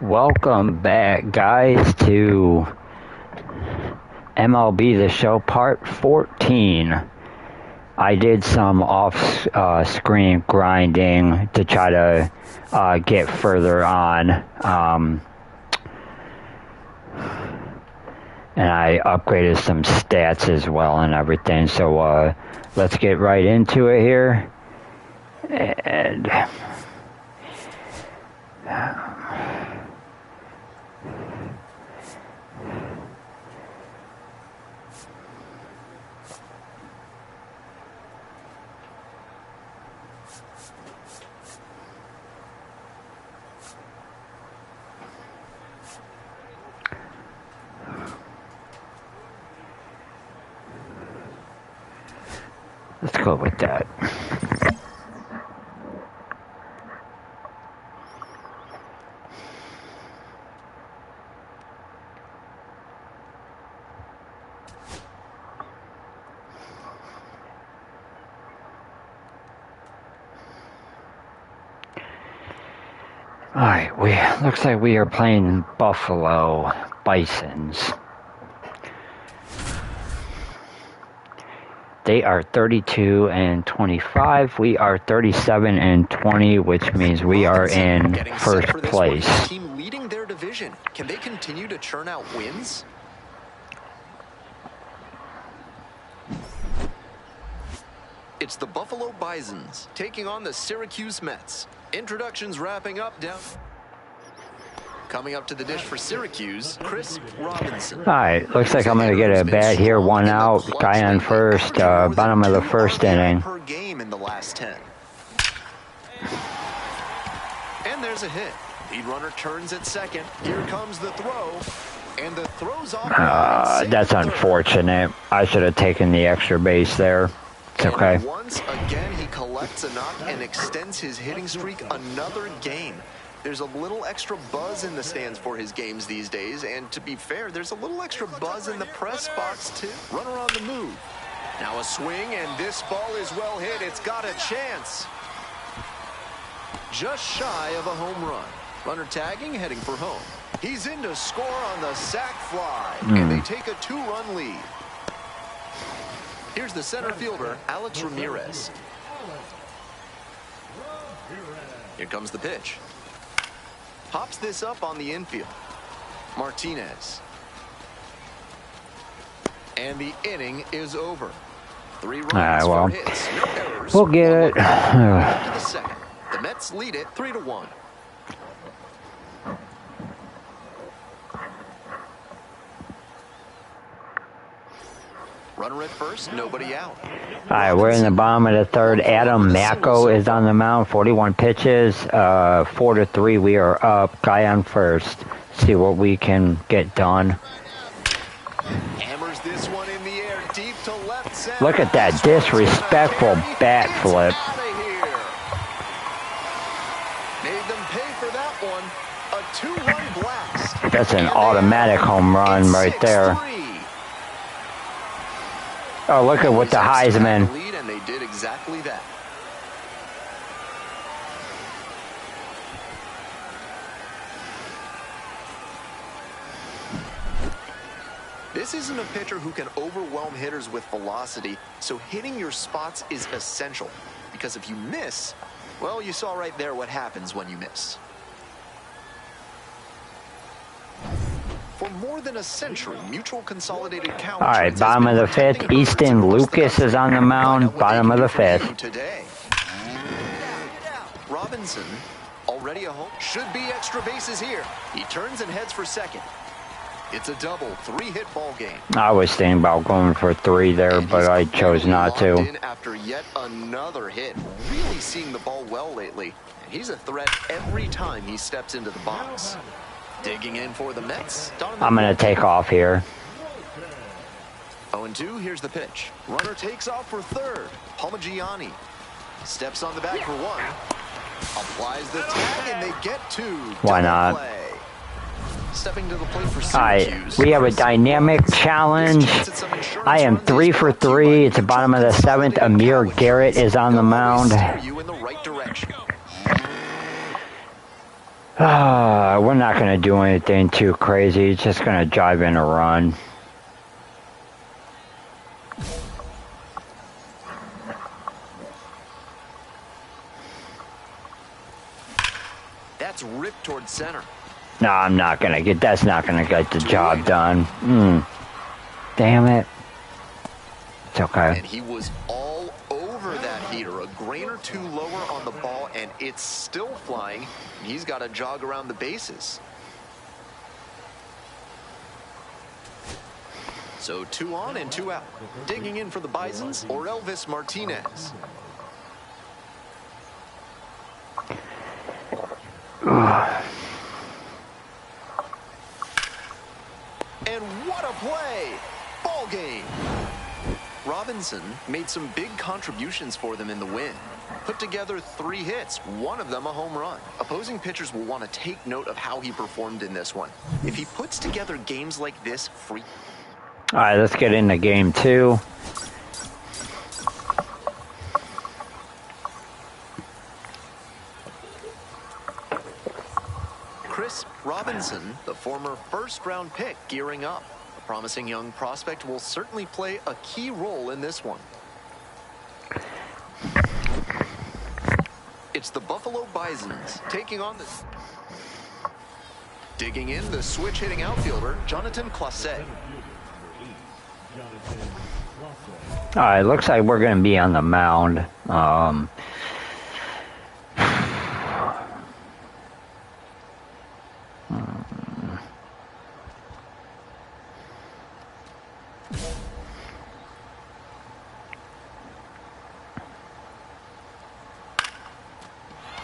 Welcome back, guys, to MLB The Show Part 14. I did some off-screen grinding to try to get further on, and I upgraded some stats as well and everything, so let's get right into it here. And let's go with that. Alright, looks like we are playing Buffalo Bisons. They are 32-25. We are 37-20, which means we are in first place. Team leading their division. Can they continue to churn out wins? It's the Buffalo Bisons taking on the Syracuse Mets. Introductions wrapping up down. Coming up to the dish for Syracuse, Chris Robinson. Alright, looks like I'm going to get a bat here, one out, guy on first, bottom of the first inning. Per game in the last 10. And there's a hit. Lead runner turns at second. Here comes the throw. And the throw's off. That's unfortunate. I should have taken the extra base there. It's okay. And once again, he collects a knock and extends his hitting streak another game. There's a little extra buzz in the stands for his games these days, and to be fair, there's a little extra buzz in the press box too. Runner on the move. Now a swing, and this ball is well hit. It's got a chance. Just shy of a home run. Runner tagging, heading for home. He's in to score on the sac fly, and they take a 2-run lead. Here's the center fielder, Alex Ramirez. Here comes the pitch. Pops this up on the infield. Martinez. And the inning is over. 3 runs, 4 hits, no errors. We'll get it. After the second, the Mets lead it 3-1. Runner at first, nobody out. Alright, we're in the bottom of the third. Adam Macko is on the mound, 41 pitches, 4-3. We are up. Guy on first. See what we can get done. Hammers this one in the air, deep to left center. Look at that disrespectful bat flip. Made them pay for that one. A 2-run blast. That's an automatic home run right there. Oh, look at what the Heisman. And they did exactly that. This isn't a pitcher who can overwhelm hitters with velocity, so hitting your spots is essential. Because if you miss, well, you saw right there what happens when you miss. For more than a century, Mutual Consolidated Count. All right, bottom of the fifth. Easton Lucas is on the mound. Bottom of the fifth. Today. Robinson, already a home. Should be extra bases here. He turns and heads for second. It's a double, 3-hit ball game. I was thinking about going for 3 there, but I chose not to. After yet another hit, really seeing the ball well lately. And he's a threat every time he steps into the box. Digging in for the Mets. I'm going to take off here. 0-2, here's the pitch. Runner takes off for third. Palmagiani steps on the back for 1. Applies the tag, and they get 2. Why not? Play. Stepping to the plate for Syracuse. We have a dynamic challenge. I am 3 for 3. It's the bottom of the 7th. Amir Garrett is on the mound. We're not going to do anything too crazy. It's just going to drive in a run. That's ripped towards center. No, I'm not going to get... That's not going to get the job done. Damn it. It's okay. And he was all over that heater. A grain or two lower on the ball, and it's still flying. He's got to jog around the bases. So 2 on and 2 out. Digging in for the Bisons, Orelvis Martinez. And what a play! Ball game. Robinson made some big contributions for them in the win. Put together 3 hits, one of them a home run. Opposing pitchers will want to take note of how he performed in this one. If he puts together games like this, free. All right, let's get into game 2. Chris Robinson, the former first-round pick, gearing up. A promising young prospect will certainly play a key role in this one. It's the Buffalo Bisons taking on the... Digging in, the switch-hitting outfielder, Jonathan Clase. All right, looks like we're going to be on the mound.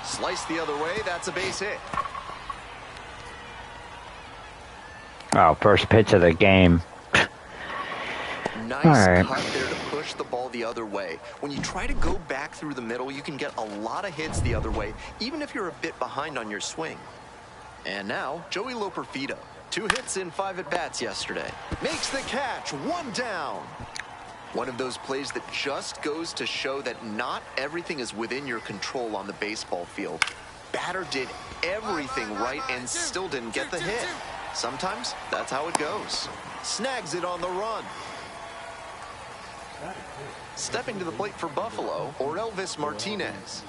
Slice the other way, that's a base hit. Oh, first pitch of the game. Nice cut there to push the ball the other way. When you try to go back through the middle, you can get a lot of hits the other way, even if you're a bit behind on your swing. And now, Joey Loperfido. 2 hits in 5 at-bats yesterday. Makes the catch, 1 down. One of those plays that just goes to show that not everything is within your control on the baseball field. Batter did everything right and still didn't get the hit. Sometimes that's how it goes. Snags it on the run. Stepping to the plate for Buffalo, Orelvis Martinez.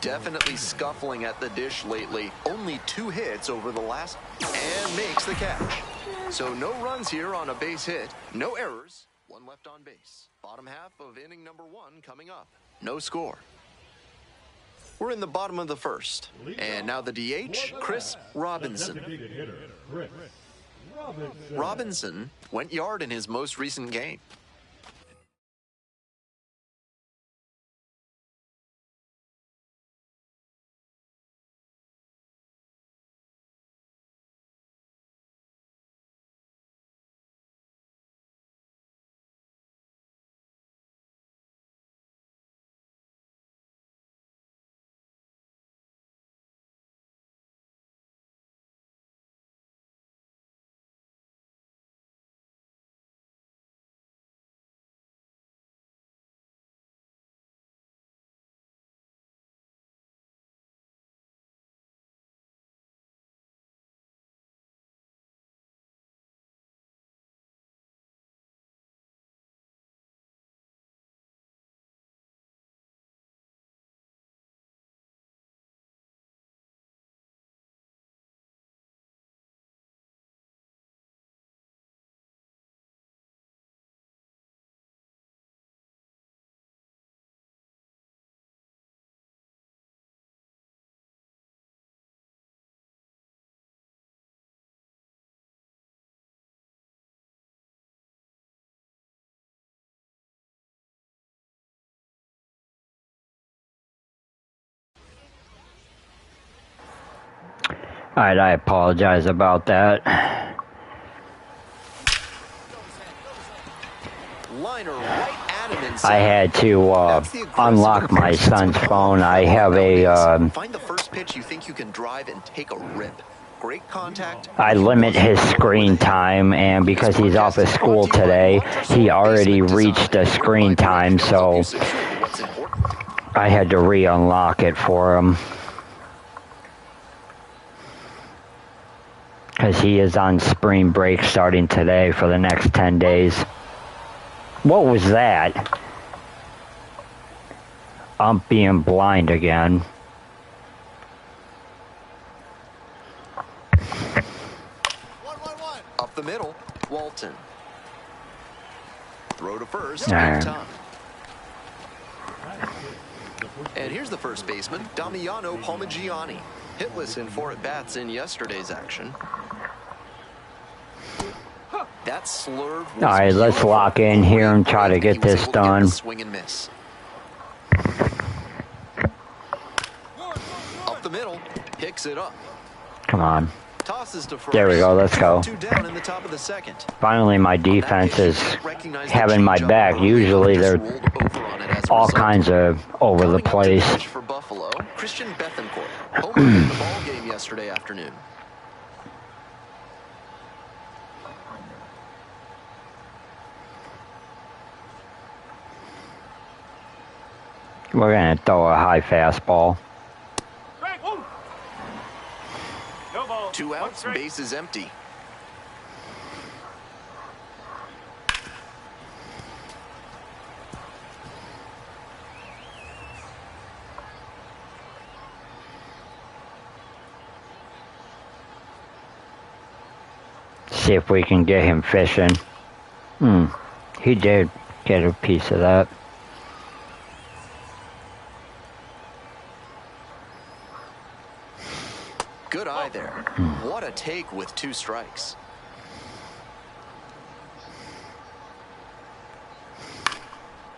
Definitely scuffling at the dish lately. Only 2 hits over the last, and makes the catch. So no runs here on a base hit, no errors, 1 left on base. Bottom half of inning number 1 coming up. No score. We're in the bottom of the first. And now the DH, Chris Robinson. Robinson went yard in his most recent game. All right, I apologize about that. Liner right at him inside. I had to unlock my son's phone. I have a... Find the first pitch you think you can drive and take a rip. Great contact. I limit his screen time, and because he's off of school today, he already reached the screen time, so I had to re-unlock it for him. because he is on spring break starting today for the next 10 days. What was that? I'm being blind again. Up the middle, Walton. Throw to first, Nah. time. And here's the first baseman, Damiano Palmigiani. Hitless in 4 at-bats in yesterday's action. That slurve was All right, let's beautiful. lock in here and try to get He was this able to get done. the swing and miss. Up the middle, picks it up. Come on. Tosses to first. There we go, let's go. 2 down in the top of the second. Finally, my defense is having my back. Usually they're all kinds of over the place. For Buffalo, Christian Bethancourt. Homer in the ball game yesterday afternoon. We're going to throw a high fastball. 2 outs, base is empty. See if we can get him fishing. He did get a piece of that. Good eye there. What a take with 2 strikes.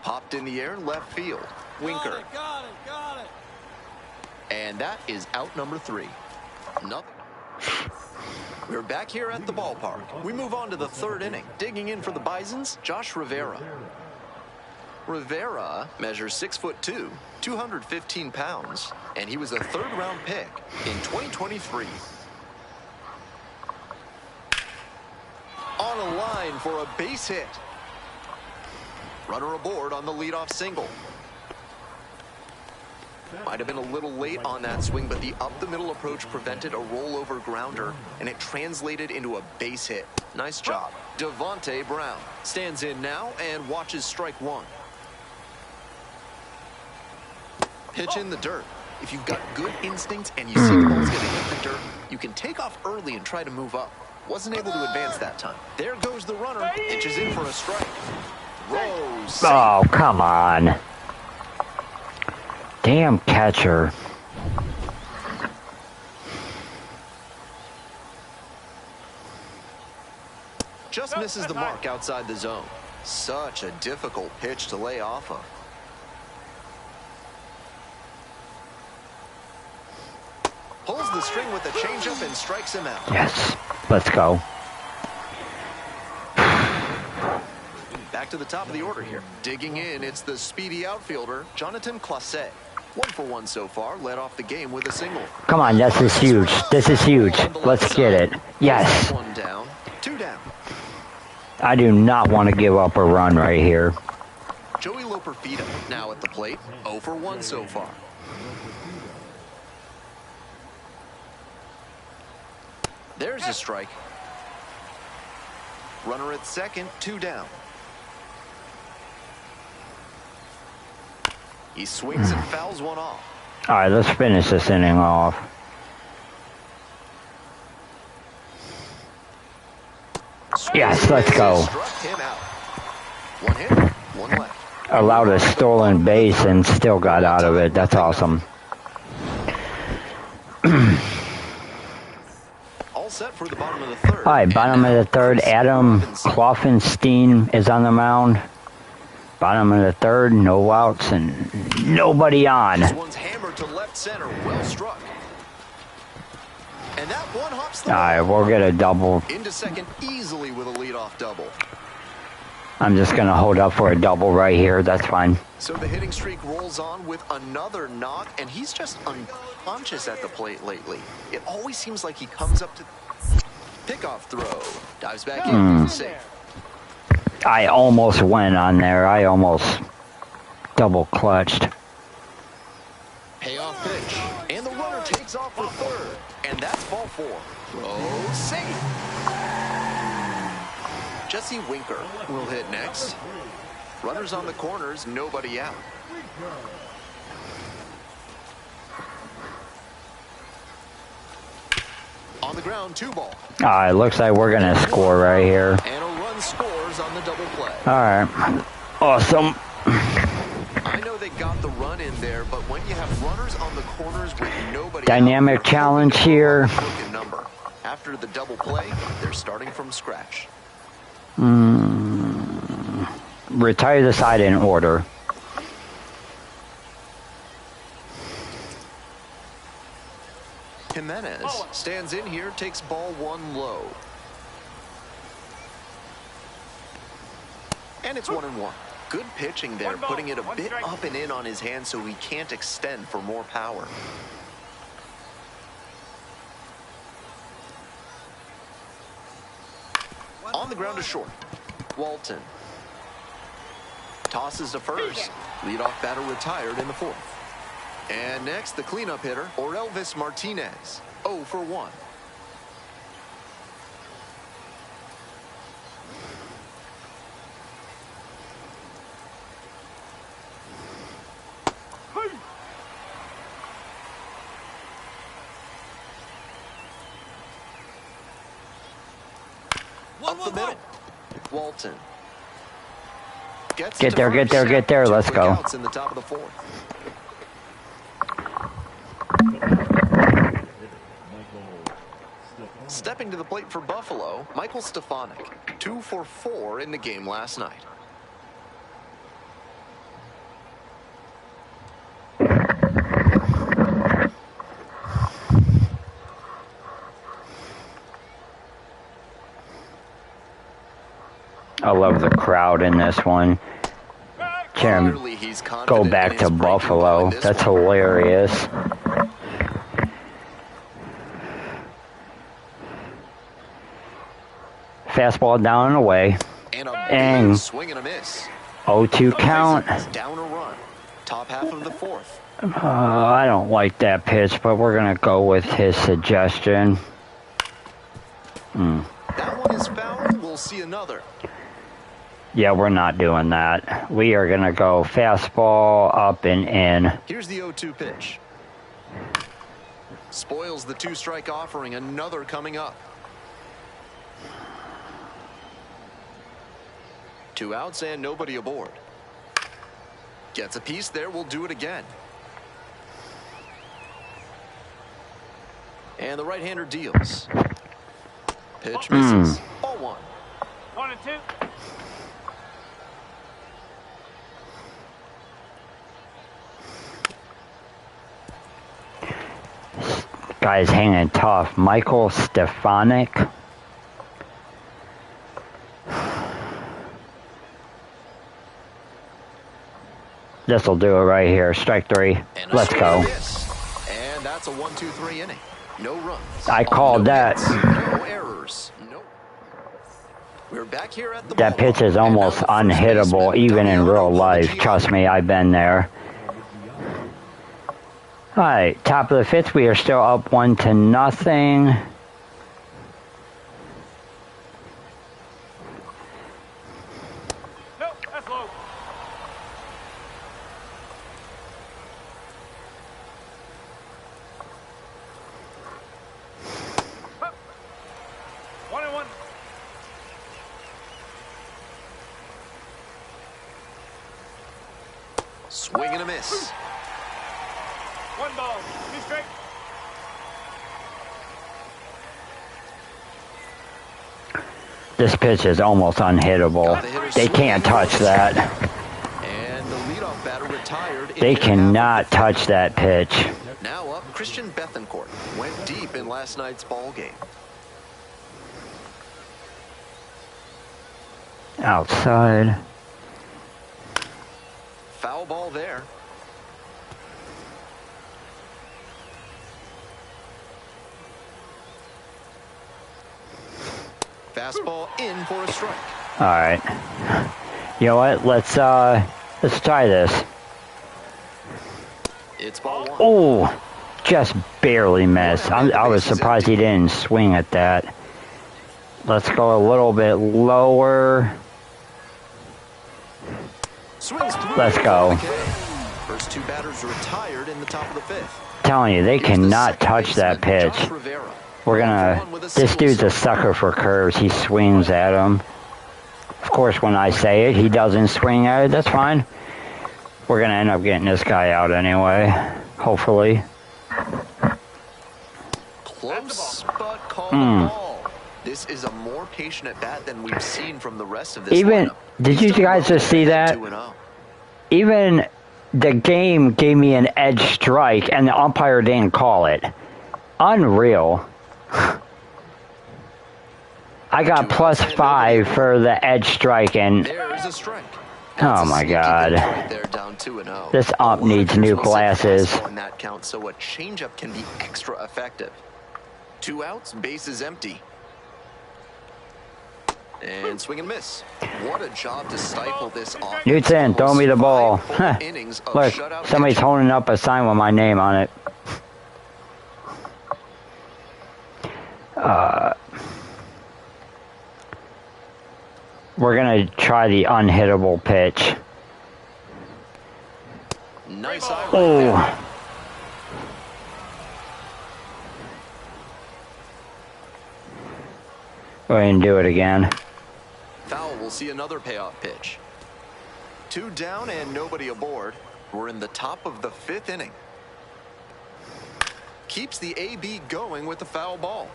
Popped in the air, left field. Winker. Got it. And that is out number 3. Nothing. We're back here at the ballpark. We move on to the 3rd inning. Digging in for the Bisons, Josh Rivera. Rivera measures 6'2", 215 pounds, and he was a 3rd-round pick in 2023. On a line for a base hit. Runner aboard on the leadoff single. Might have been a little late on that swing, but the up-the-middle approach prevented a rollover grounder, and it translated into a base hit. Nice job. Devontae Brown stands in now and watches strike 1. Pitch in the dirt. If you've got good instincts and you see the ball's going to hit the dirt, you can take off early and try to move up. Wasn't able to advance that time. There goes the runner. Pitches in for a strike. Rose. Oh, come on. Damn catcher. Just misses the mark outside the zone. Such a difficult pitch to lay off of. Pulls the string with a changeup and strikes him out. Yes. Let's go. Back to the top of the order here. Digging in, it's the speedy outfielder, Jonathan Clase. 1 for 1 so far, led off the game with a single. Come on, this is huge. This is huge. Let's get it. Yes. 1 down, 2 down. I do not want to give up a run right here. Joey Loperfita now at the plate. 0 for 1 so far. There's a strike. Runner at second, 2 down. He swings and fouls one off. All right, let's finish this inning off. Yes, let's go. Struck him out. 1 hit, 1 left. Allowed a stolen base and still got out of it. That's awesome. All set for the bottom of the 3rd. All right, bottom of the 3rd. Adam Kloffenstein is on the mound. Bottom of the 3rd, no outs and nobody on. This one's hammered to left center, well struck. And that one hops the All right, we'll get a double. into second easily with a leadoff double. I'm just going to hold up for a double right here. That's fine. So the hitting streak rolls on with another knock, and he's just unconscious at the plate lately. It always seems like he comes up to pickoff throw, dives back in, safe. I almost went on there. I almost double clutched. Payoff pitch, and the runner takes off for 3rd, and that's ball 4. Throw safe. Jesse Winker will hit next. Runners on the corners, nobody out. On the ground, 2 ball. It looks like we're going to score right here. And a run scores on the double play. All right. Awesome. I know they got the run in there, but when you have runners on the corners with nobody Dynamic out, challenge here. Number. After the double play, they're starting from scratch. Retire the side in order. Jimenez stands in here, takes ball 1 low. And it's 1-1. Good pitching there, putting it a bit up and in on his hand so he can't extend for more power. On the ground to short. Walton. Tosses to first. Leadoff batter retired in the 4th. And next, the cleanup hitter, Orelvis Martinez. 0 for 1. Up the middle. Walton. Get there. Let's go. In the top of the 4th. Stepping to the plate for Buffalo, Michael Stefanik. 2 for 4 in the game last night. I love the crowd in this one. Can go back to Buffalo. That's hilarious. Fastball down and away. And swing and a miss. 0-2 count. Down a run. Top half of the 4th. I don't like that pitch, but we're going to go with his suggestion. That one is foul. We'll see another. Yeah, we're not doing that. We are going to go fastball up and in. Here's the 0-2 pitch. Spoils the 2-strike offering. Another coming up. 2 outs and nobody aboard. Gets a piece there. We'll do it again. And the right-hander deals. Pitch misses. Ball 1. 1 and 2. Guy's hanging tough. Michael Stefanik. This will do it right here. Strike 3. Let's go. And that's a 1-2-3 inning. No runs. I called that. No errors. No. We're back here at the That pitch is almost unhittable, even in real life. Trust me, I've been there. All right, top of the 5th. We are still up 1-0. Nope, that's low. Huh. 1 and 1. Swing and a miss. 1 ball, 2 straight. This pitch is almost unhittable. They can't touch that. And the leadoff batter retired. They cannot touch that pitch. Now up, Christian Bethancourt went deep in last night's ball game. Outside. Foul ball there. Fastball in for a strike. All right. You know what? Let's try this. It's ball 1. Oh, just barely missed. I was surprised he didn't swing at that. Let's go a little bit lower. Let's go. First two batters retired in the top of the fifth. Telling you, they cannot touch that pitch. We're gonna. This dude's a sucker for curves. He swings at them. Of course, when I say it, he doesn't swing at it. That's fine. We're gonna end up getting this guy out anyway. Hopefully. Close, but call the ball. This is a more patient at bat than we've seen from the rest of this lineup. Did you guys just see that? Even the game gave me an edge strike, and the umpire didn't call it. Unreal. I got +5 for the edge strike, and there's a strike. Oh my God. Right there, down 2-0. This ump needs new glasses. On that count, so a changeup can be extra effective. 2 outs, bases empty. And swing and miss. What a job to stifle this offense. Newton, throw me the ball. Look, somebody's holding up a sign with my name on it. We're going to try the unhittable pitch. Nice eye Oh. Go ahead and do it again. Foul will see another payoff pitch. 2 down and nobody aboard. We're in the top of the 5th inning. Keeps the AB going with the foul ball.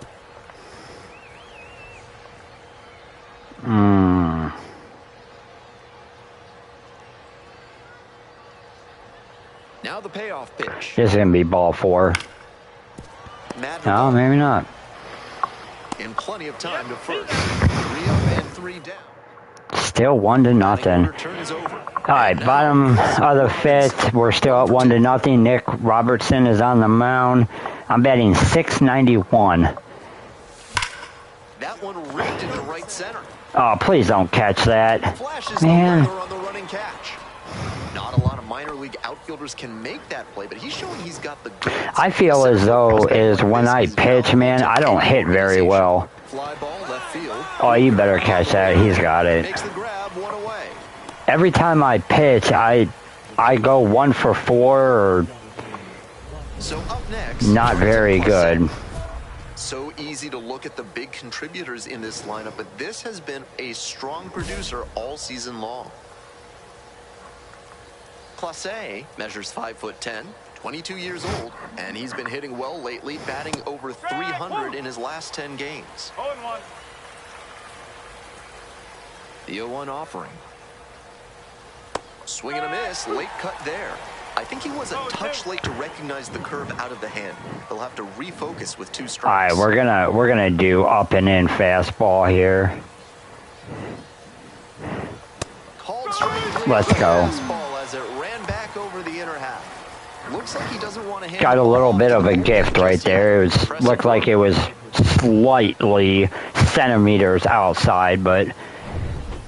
Now the payoff pitch. This is going to be ball 4. No, maybe not. And plenty of time to first. 3 up and 3 down. Still 1-0. All right, bottom of the 5th. We're still at 1-0. Nick Robertson is on the mound. I'm betting 691. That one ripped into right center. Oh, please don't catch that. Flashes Man. on the running catch. Not a lot of minor league outfielders can make that play, but he's showing he's got the goods. I feel as though when I pitch, man, I don't hit very well. Fly ball left field. Oh, you better catch that. He's got it. Makes the grab, 1 away. Every time I pitch, I go 1 for 4 or So up next, not very good. So easy to look at the big contributors in this lineup, but this has been a strong producer all season long. Clase measures 5'10", 22 years old, and he's been hitting well lately, batting over 300 in his last 10 games. 0-1. The 0-1 offering. Swing and a miss, late cut there. I think he was a touch late to recognize the curve out of the hand. He'll have to refocus with 2 strikes. All right, we're gonna do up and in fastball here. Called strike. Let's go. Fastball as it ran back over the inner half. Looks like he doesn't want to hit. Got a little bit of a gift right there. It looked like it was slightly centimeters outside, but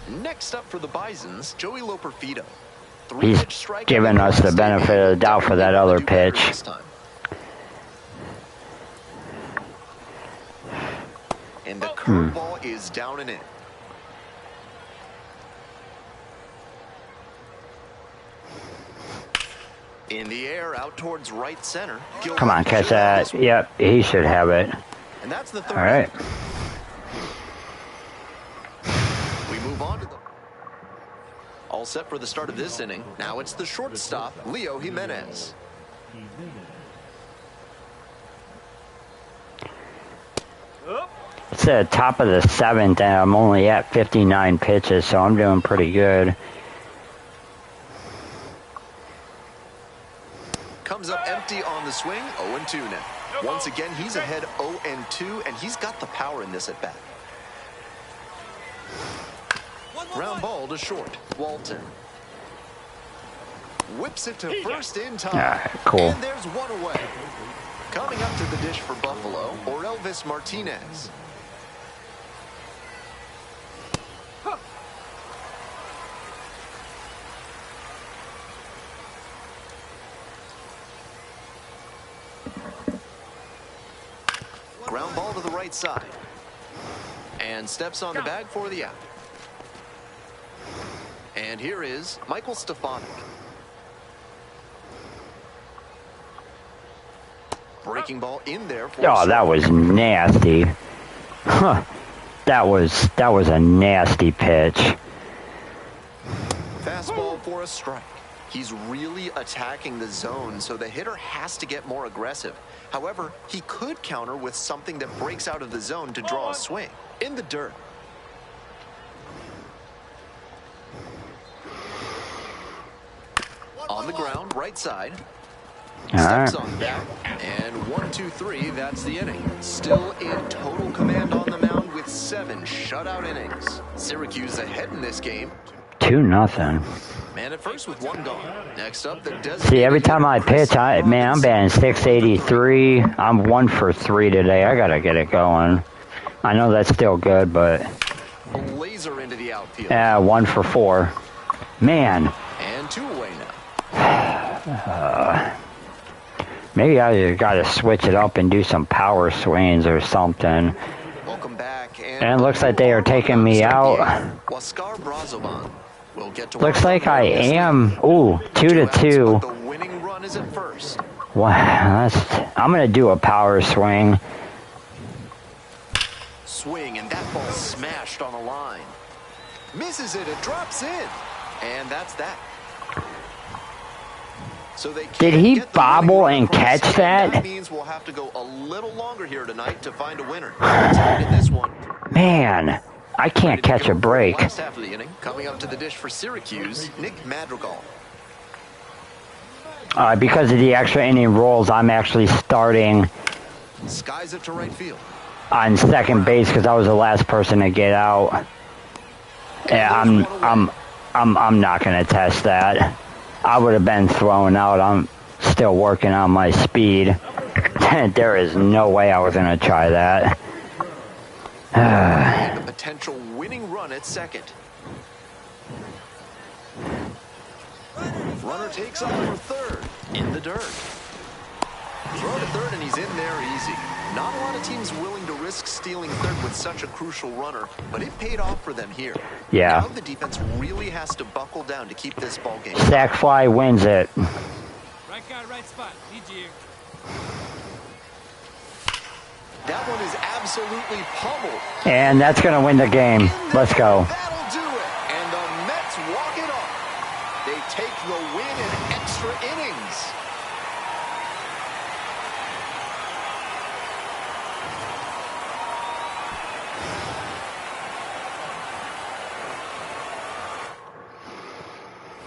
Next up for the Bisons, Joey Loperfido. he's given us the benefit of the doubt for that other pitch. And the curveball is down and in. In the air, out towards right center. Come on, catch that. Yep, he should have it. And that's the 3rd. All right. We move on to the... All set for the start of this inning. Now it's the shortstop, Leo Jimenez. It's the top of the 7th, and I'm only at 59 pitches, so I'm doing pretty good. Comes up empty on the swing, 0-2 now. Once again, he's ahead 0-2, and he's got the power in this at bat. Ground ball to short. Walton. Whips it to first in time. All right, cool. And there's 1 away. Coming up to the dish for Buffalo, or Elvis Martinez. ground ball to the right side. And steps on the bag for the out. And here is Michael Stefanik. Breaking ball in there. Oh, that was nasty. Huh. That was a nasty pitch. Fastball for a strike. He's really attacking the zone, so the hitter has to get more aggressive. However, he could counter with something that breaks out of the zone to draw a swing. In the dirt. On the ground, right side. Steps on back, and 1, 2, 3, that's the inning. Still in total command on the mound with 7 shutout innings. Syracuse ahead in this game. 2-0. Man at first with 1 gone. Next up, the designated. See, every time I pitch, I'm batting 683. I'm 1 for 3 today. I gotta get it going. I know that's still good, but A laser into the outfield. yeah, 1 for 4. Man. And 2 away now. Maybe I gotta switch it up and do some power swings or something. Welcome back. And it looks like they are taking me out. Waskar Brazoban will get to Looks like I am. Ooh, 2-2. The winning run is at first. Wow, I'm gonna do a power swing. Swing, and that ball smashed on the line. Misses it, it drops in. And that's that. So they Did he bobble and catch that? That means we'll have to go a little longer here tonight to find a winner. Tied in this one. Man, I can't catch a break. Last half of the inning, coming up to the dish for Syracuse, Nick Madrigal. Because of the extra inning rules, I'm actually starting Skies it to right field. on second base because I was the last person to get out. Yeah, I'm not gonna test that. I would have been thrown out. I'm still working on my speed. There is no way I was gonna try that. And a potential winning run at second. Runner takes off for third. In the dirt. Throw to third, and he's in there easy. Not a lot of teams willing to risk stealing third with such a crucial runner, but it paid off for them here. Yeah. Now the defense really has to buckle down to keep this ball game. Sack fly wins it. Right guy, right spot. Need you. That one is absolutely pummeled. And that's gonna win the game. Let's go. That'll do it. And the Mets walk it off. They take the win in extra innings.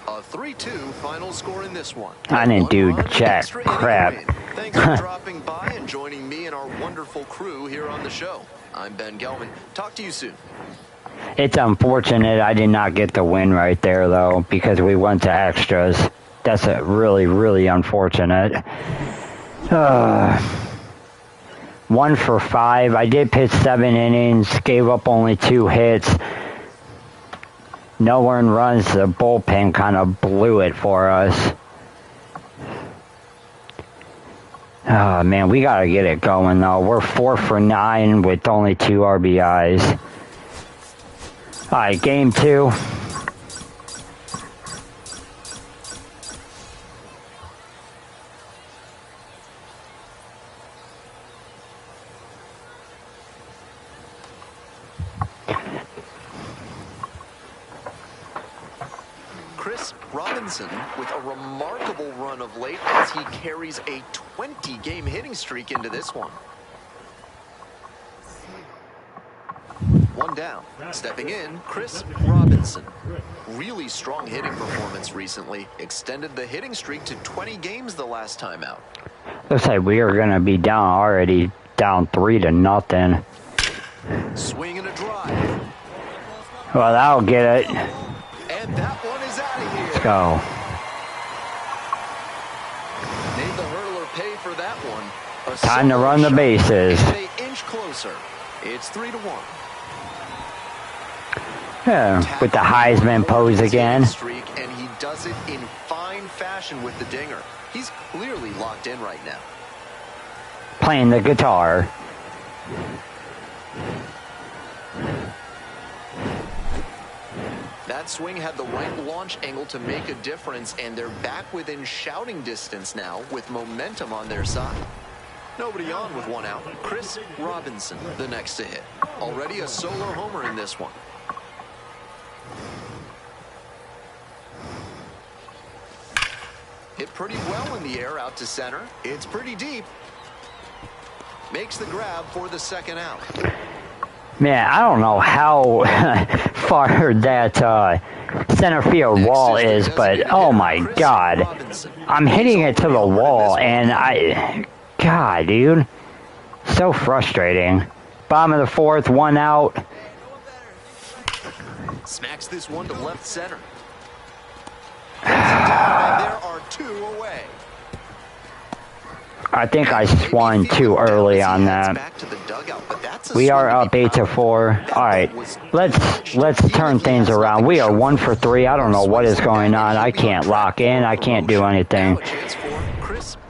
A 3-2 final score in this one. I didn't do jack Extra inning crap. win. Thanks for dropping by and joining me and our wonderful crew here on the show. I'm Ben Gelman. Talk to you soon. It's unfortunate I did not get the win right there, though, because we went to extras. That's really, really unfortunate. 1 for 5. I did pitch 7 innings, gave up only 2 hits. No earned runs. The bullpen kind of blew it for us. Oh, man, we got to get it going, though. We're 4 for 9 with only 2 RBIs. All right, game 2. Robinson with a remarkable run of late as he carries a 20-game hitting streak into this one. 1 down. Stepping in, Chris Robinson. Really strong hitting performance recently. Extended the hitting streak to 20 games the last time out. Looks like we are going to be down 3-0. Swing and a drive. Well, that'll get it. And that one is out of here. Let's go. Made the hurdler pay for that one. Time to run the bases. An inch closer. It's 3-1. Yeah, with the Heisman pose again. Streak, and he does it in fine fashion with the dinger. He's clearly locked in right now. Playing the guitar. That swing had the right launch angle to make a difference, and they're back within shouting distance now with momentum on their side. Nobody on with one out. Chris Robinson, the next to hit. Already a solo homer in this one. Hit pretty well in the air out to center. It's pretty deep. Makes the grab for the second out. Man, I don't know how far that center field wall is, but oh my God. I'm hitting it to the wall, and God, dude. So frustrating. Bottom of the fourth, one out. Smacks this one to left center. And there are two away. I think I swung too early on that. We are up 8-4. All right, let's turn things around. We are 1 for 3. I don't know what is going on. I can't lock in. I can't do anything.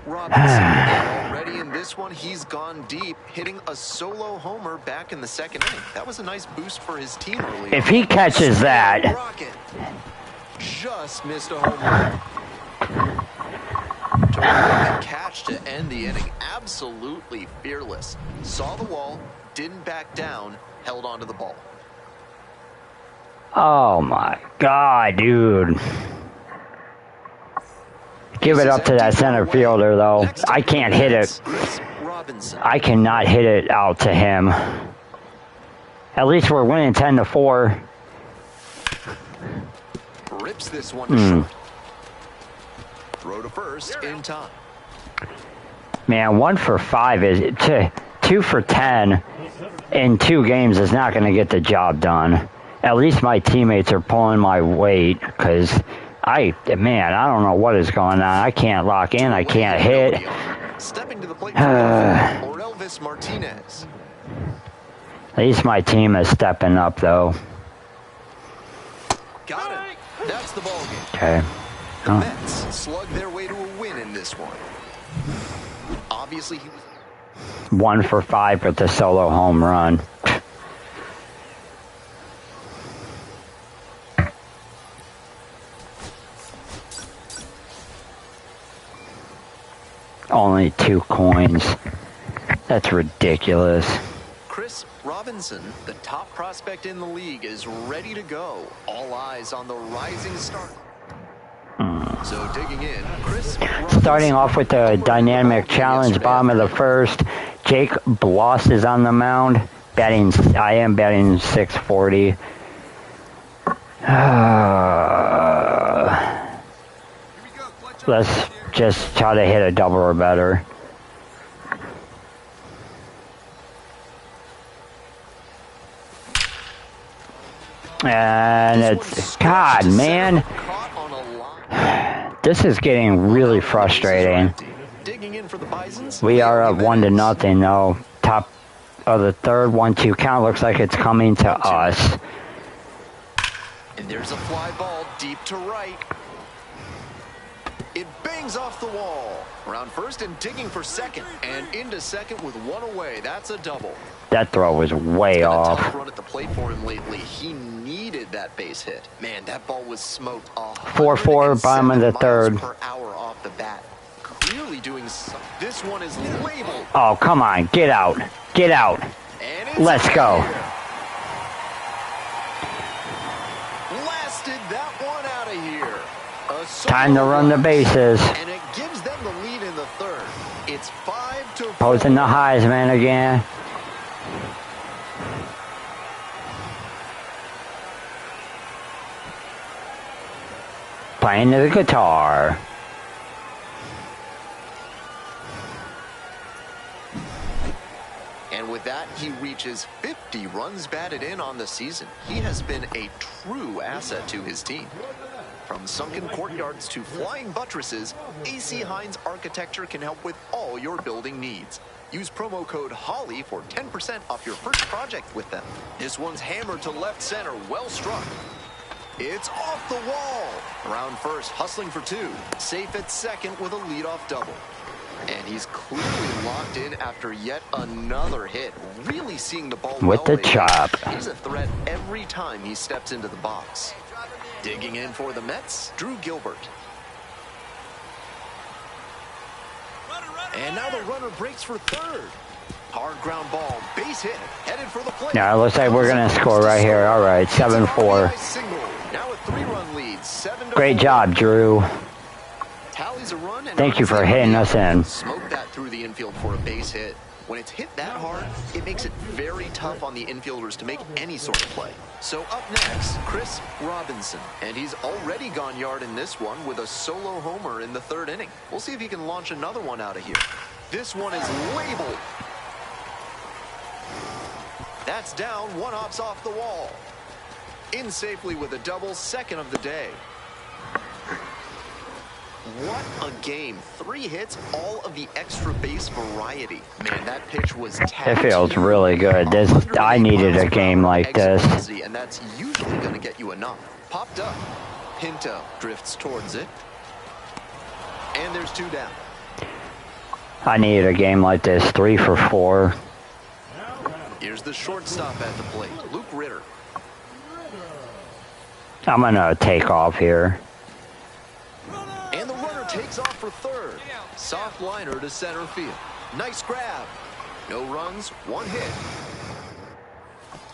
Already in this one, he's gone deep, hitting a solo homer back in the second inning. That was a nice boost for his team early. If he catches that, just missed a home run. Terrific catch to end the inning. Absolutely fearless. Saw the wall, didn't back down, held onto the ball. Oh my God, dude. Give it up to that center fielder, though. I can't hit it. I cannot hit it out to him. At least we're winning 10-4. Rips this one to short. Throw to first in time. Man, 1 for 5 is 2 for 10 in 2 games is not going to get the job done. At least my teammates are pulling my weight because I don't know what is going on. I can't lock in. I can't hit. Stepping to the plate or Elvis Martinez. At least my team is stepping up, though. Got it. That's the ball game. Okay. The Mets slug their way to a win in this one. Obviously, he was 1 for 5 with the solo home run. Only 2 coins. That's ridiculous. Chris Robinson, the top prospect in the league, is ready to go. All eyes on the rising star. So digging in, Chris Robinson. Starting off with the dynamic challenge, bottom of the first. Jake Bloss is on the mound. I am batting 640. Let's just try to hit a double or better. And it's, God, man. This is getting really frustrating. We are up 1-0, though. Top of the third, 1-2 count. Looks like it's coming to us. And there's a fly ball deep to right. It bangs off the wall. Around first and digging for second. And into second with 1 away. That's a double. That throw was way off. Tough run at the plate for him lately. He needed that base hit. Man, that ball was smoked off. 4-4, bottom of the third. Per hour off the bat. Clearly doing something. This one is labeled. Oh, come on. Get out. Get out. Let's go. Blasted that one out of here. Time to run the bases. And it gives them the lead in the third. It's 5-4. Posting the Heisman again. Playing the guitar. And with that, he reaches 50 runs batted in on the season. He has been a true asset to his team. From sunken courtyards to flying buttresses, AC Hines Architecture can help with all your building needs. Use promo code HOLLY for 10% off your first project with them. This one's hammered to left center, well struck. It's off the wall. Around first, hustling for 2. Safe at second with a leadoff double. And he's clearly locked in after yet another hit. Really seeing the ball with the chop. He's a threat every time he steps into the box. Digging in for the Mets, Drew Gilbert. And now the runner breaks for third. Hard ground ball, base hit, headed for the plate. Now it looks like we're going to score right here. All right, 7-4. Now a 3-run lead, 7-4. Great job, Drew. Tallies a run and Thank you for hitting us in. Smoke that through the infield for a base hit. When it's hit that hard, it makes it very tough on the infielders to make any sort of play. So up next, Chris Robinson. And he's already gone yard in this one with a solo homer in the third inning. We'll see if he can launch another one out of here. This one is labeled. That's down, one hops off the wall. In safely with a double, second of the day. What a game. 3 hits, all of the extra base variety. Man, that pitch was It feels really good. I needed a game like this. And that's usually going to get you enough. Popped up. Pinto drifts towards it. And there's 2 down. I needed a game like this. 3 for 4. Here's the shortstop at the plate, Luke Ritter. I'm going to take off here. And the runner takes off for third. Soft liner to center field. Nice grab. No runs, 1 hit.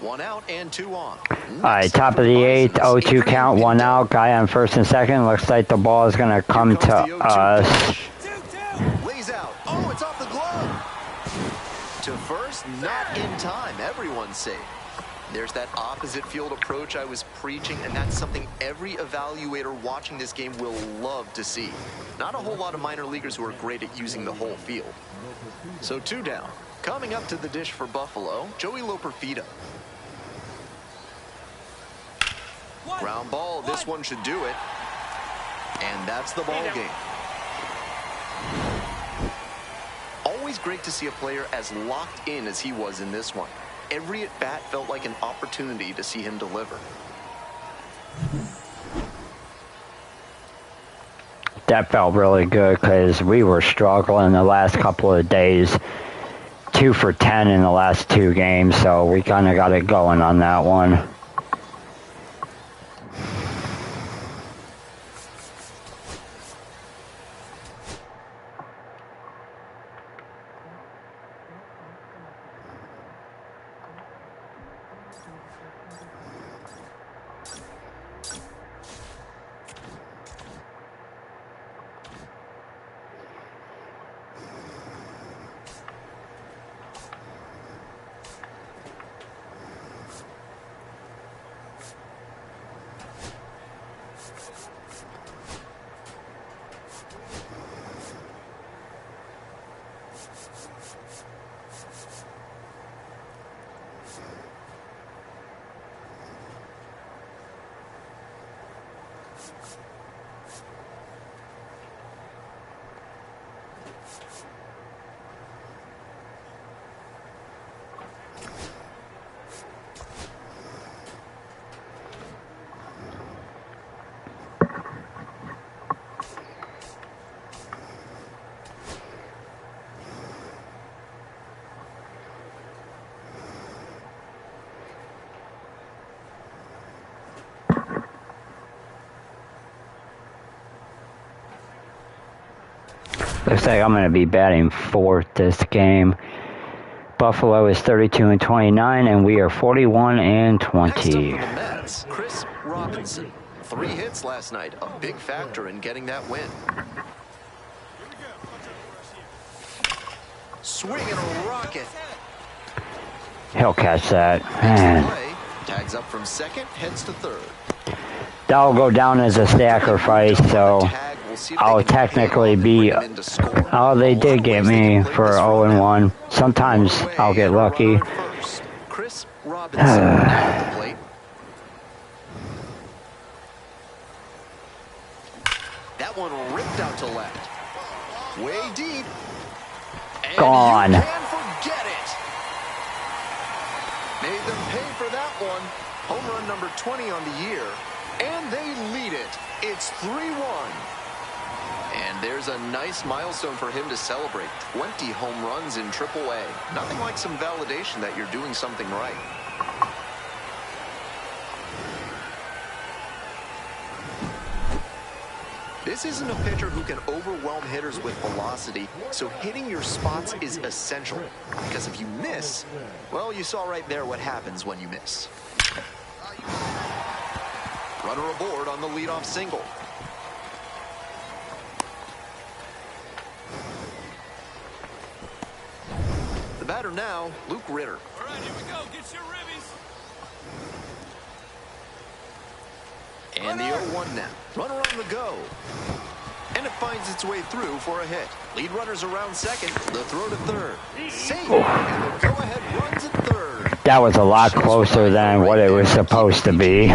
1 out and 2 on. All right, top of the 8th, 0-2 count, 1 out. Guy on first and second. Looks like the ball is going to come to us. Lays out. Oh, it's off the glove. To first, not in time. Everyone's safe. There's that opposite field approach I was preaching, and that's something every evaluator watching this game will love to see. Not a whole lot of minor leaguers who are great at using the whole field. So 2 down. Coming up to the dish for Buffalo, Joey Loperfido. Ground ball, this one should do it. And that's the ball game. Always great to see a player as locked in as he was in this one. Every at-bat felt like an opportunity to see him deliver. That felt really good because we were struggling the last couple of days. 2 for 10 in the last 2 games, so we kind of got it going on that one. Looks like I'm going to be batting 4th this game. Buffalo is 32-29, and we are 41-20. Next up for the Mets, Chris Robinson. 3 hits last night, a big factor in getting that win. Swing and a rocket. He'll catch that. Man. Tags up from second, heads to third. That'll go down as a sacrifice, so I'll technically be... Oh, they did get me for 0-1. Sometimes I'll get lucky. Chris Robinson at the plate. That one ripped out to left. Way deep. And gone. You can forget it. Made them pay for that one. Home run number 20 on the year. And they lead it. It's 3-1. And there's a nice milestone for him to celebrate. 20 home runs in AAA. Nothing like some validation that you're doing something right. This isn't a pitcher who can overwhelm hitters with velocity, so hitting your spots is essential. Because if you miss, well, you saw right there what happens when you miss. Runner aboard on the leadoff single. The batter now, Luke Ritter. All right, here we go. Get your ribbies. And the 0-1 now. Runner on the go. And it finds its way through for a hit. Lead runners around second. The throw to third. Safe. And the go-ahead runs at third. That was a lot closer than what it was supposed to be.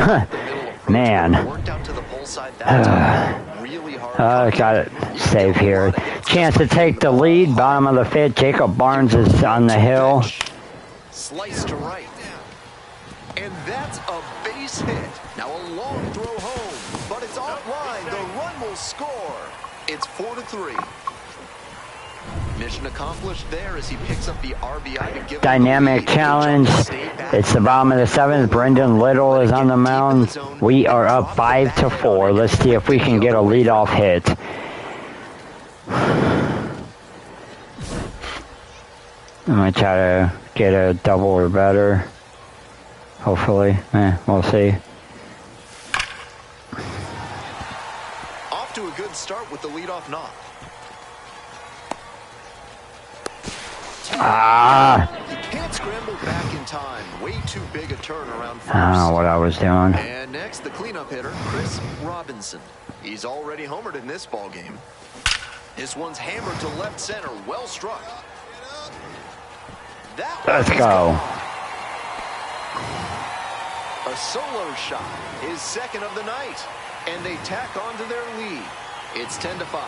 Man. Worked out to the pull side. That's really hard. Got it. Save here. Chance to take the lead. Bottom of the fifth. Jacob Barnes is on the hill. Slice to right. And that's a base hit. Now a long throw home, but it's offline. The run will score. It's 4-3. Mission accomplished there as he picks up the RBI to give Dynamic challenge. It's the bottom of the seventh. Brendan Little is on the mound. We are up 5-4. Let's see if we can get a leadoff hit. I'm going to try to get a double or better. Hopefully. We'll see. Off to a good start with the leadoff knock. He can't scramble back in time. Way too big a turn around first. I don't know what I was doing. And next, the cleanup hitter, Chris Robinson. He's already homered in this ball game. This one's hammered to left center. Well struck. Let's go. A solo shot, his second of the night. And they tack on to their lead. It's 10-5.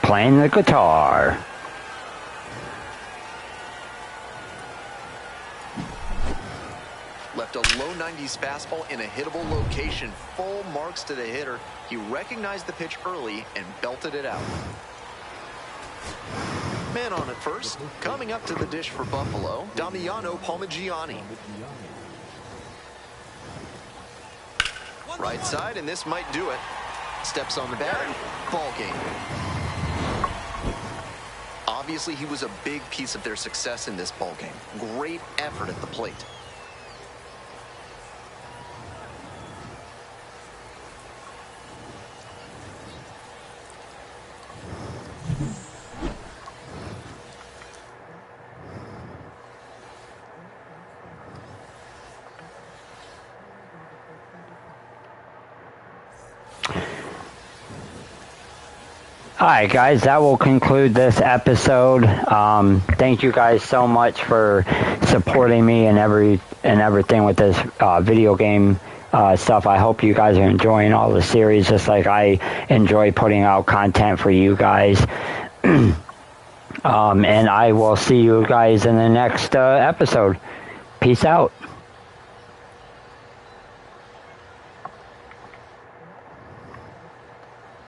Playing the guitar. Left a low 90s fastball in a hittable location. Full marks to the hitter. He recognized the pitch early and belted it out. Man on at first. Coming up to the dish for Buffalo, Damiano Palmigiani. Right side, and this might do it. Steps on the bat. Ball game. Obviously, he was a big piece of their success in this ball game. Great effort at the plate. Alright guys, that will conclude this episode. Thank you guys so much for supporting me and everything with this video game stuff. I hope you guys are enjoying all the series just like I enjoy putting out content for you guys. And I will see you guys in the next episode. Peace out.